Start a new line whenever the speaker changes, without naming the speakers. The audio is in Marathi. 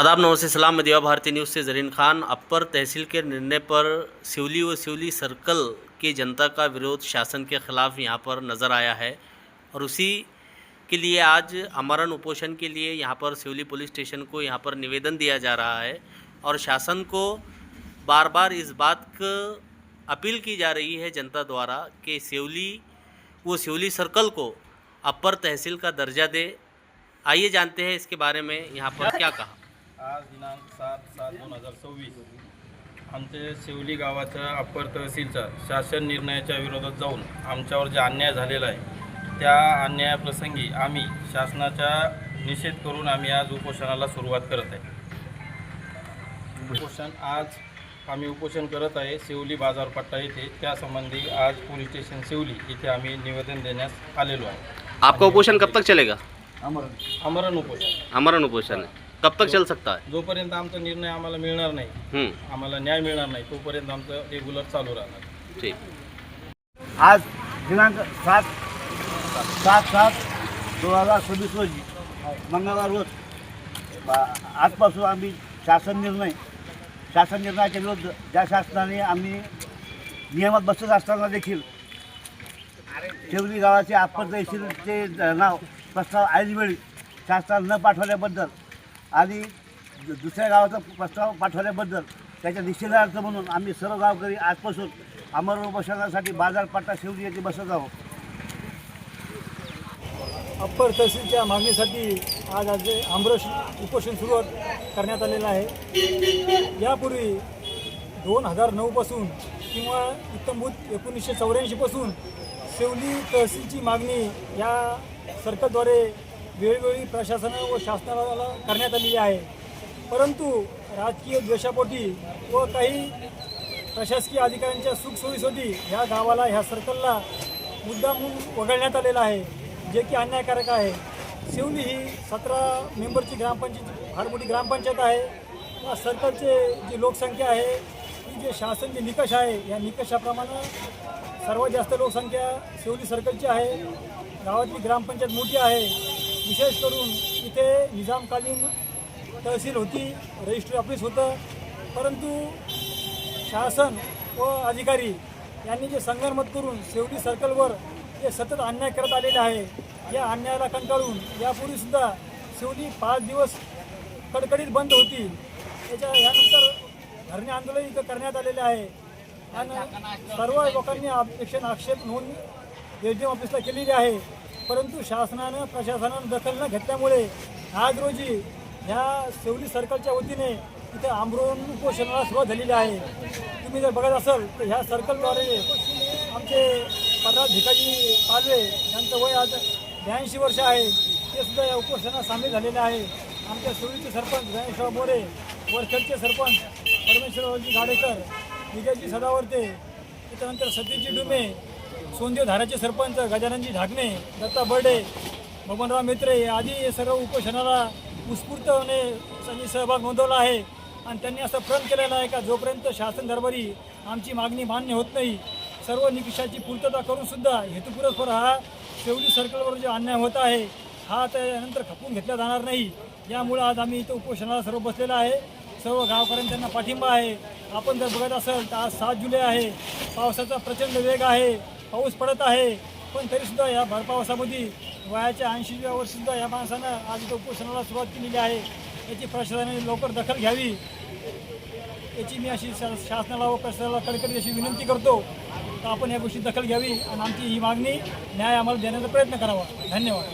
आदाब, नमस्ते, सलाम। मदिया भारती न्यूज़ से ज़रीन खान। अपर तहसील के निर्णय पर सिवली व सिवली सर्कल की जनता का विरोध शासन के ख़िलाफ़ यहाँ पर नज़र आया है और उसी के लिए आज आमरण उपोषण के लिए यहाँ पर सिवली पुलिस स्टेशन को यहाँ पर निवेदन दिया जा रहा है और शासन को बार बार इस बात की अपील की जा रही है जनता द्वारा कि सिवली सर्कल को अपर तहसील का दर्जा दे। आइए जानते हैं इसके बारे में यहाँ पर क्या कहा।
आज दिनांक 7/7/2026 आमचे शिवली गावाच्या अप्पर तहसीलच्या शासन निर्णयाच्या विरोधात जाऊन आमच्यावर जे अन्याय झालेला आहे त्या अन्यायाप्रसंगी आम्ही शासनाचा निषेध करून आम्ही आज उपोषणाला सुरुवात करत आहे। आम्ही उपोषण करत आहे शिवली बाजारपट्टा येथे। त्यासंबंधी आज पोलीस स्टेशन शिवली इथे आम्ही निवेदन देण्यास आलेलो आहे।
आपका उपोषण कब तक चलेगा?
आमरण उपोषण।
आमरण उपोषण है, कब तक चल सकता है?
जोपर्यंत आमचा निर्णय आम्हाला मिळणार नाही, आम्हाला न्याय मिळणार नाही, तोपर्यंत आमचं रेग्युलर चालू राहणार।
ठीक।
आज दिनांक 7/7/2026 रोजी मंगळवार रोज आजपासून आम्ही शासन निर्णयाच्या विरुद्ध ज्या शासनाने आम्ही नियमात बसत असताना देखील शिवली गावाचे अप्पर तहसीलचे नाव प्रस्ताव ऐनवेळी शासनाला न पाठवल्याबद्दल आणि दुसऱ्या गावाचा प्रस्ताव पाठवल्याबद्दल त्याच्या निषेधार्थ म्हणून आम्ही सर्व गावकरी आजपासून आमरण उपोषणासाठी बाजारपट्टा शिवली येथे बसत आहोत।
अप्पर तहसीलच्या मागणीसाठी आज आमरण उपोषण सुरू करण्यात आलेलं आहे। यापूर्वी 2009 पासून किंवा इत्तमभूत 1984 पासून शिवली तहसीलची मागणी या सर्कलद्वारे वेळोवेळी प्रशासन व शासनाला करण्यात आलेली आहे, परंतु राजकीय द्वेषापोटी व काही प्रशासकीय अधिकाऱ्यांच्या सुखसोयीसाठी ह्या गावाला ह्या सर्कलला मुद्दाम वगळण्यात आलेला आहे, जे की अन्यायकारक आहे। शिवली ही 17 मेंबरची ग्रामपंचायत फार मोठी ग्रामपंचायत आहे। या सर्कलचे जी लोकसंख्या आहे ती जे शासन जे निकष आहे या निकषाप्रमाणे सर्वात जास्त लोकसंख्या शिवली सर्कलची आहे। गावातली ग्रामपंचायत मोठी आहे, विशेष करून इथे निजामकालीन तहसील होती, रजिस्ट्री ऑफिस होतं, परंतु शासन व अधिकारी यांनी जे संगनमत करून शिवली सर्कलवर जे सतत अन्याय करत आलेले आहे, या अन्यायाला कंटाळून यापूर्वीसुद्धा शिवली 5 दिवस कडकडीत बंद होती। यानंतर धरणे आंदोलन इथं करण्यात आलेले आहे आणि सर्व लोकांनी आक्षेप नोंद एसडीएम ऑफिसला केलेली आहे, परंतु शासनानं प्रशासनानं दखल न घेतल्यामुळे आज रोजी ह्या शिवली सर्कलच्या वतीने इथे आमरण उपोषणाला सुरुवात झालेली आहे। तुम्ही जर बघत असाल तर ह्या सर्कलद्वारे आमचे प्रल्हाद भिकाजी पालवे यांचं वय आज 82 वर्ष आहे, ते सुद्धा या उपोषणात सामील झालेले आहे। आमच्या शिवलीचे सरपंच गणेशराव मोरे, वरखेडचे सरपंच परमेश्वरजी गाडेकर, विजयजी सदावर्ते, त्याच्यानंतर सतीशजी डुमे, सोनदेव धाराचे सरपंच गजाननजी ढाकणे, दत्ता बर्डे, बबनराव मेत्रे आदी सर्व उपोषणाला उत्स्फूर्तपणे सहभाग नोंदवला आहे आणि त्यांनी असं प्रण केलेलं आहे का जोपर्यंत शासन दरबारी आमची मागणी मान्य होत नाही, सर्व निकषाची पूर्तता करूनसुद्धा हेतुपुरस्पर हा शिवली सर्कलवर जो अन्याय होत आहे हा त्यानंतर खपवून घेतला जाणार नाही। यामुळे आज आम्ही इथं उपोषणाला सर्व बसलेला आहे। सर्व गावकऱ्यांना पाठिंबा आहे। आपण जर बघत असाल तर आज 7 जुलै आहे, पावसाचा प्रचंड वेग आहे, पाऊस पडत आहे, पण तरीसुद्धा या भरपावसामध्ये वयाच्या 80व्या वर्षीसुद्धा या माणसानं आज इथं उपोषणाला सुरुवात केलेली आहे। याची प्रशासनाने लवकर दखल घ्यावी, याची मी अशी शासनाला व प्रशासनाला कडकडी अशी विनंती करतो तर आपण या गोष्टी दखल घ्यावी आणि आमची ही मागणी न्याय आम्हाला देण्याचा प्रयत्न करावा। धन्यवाद।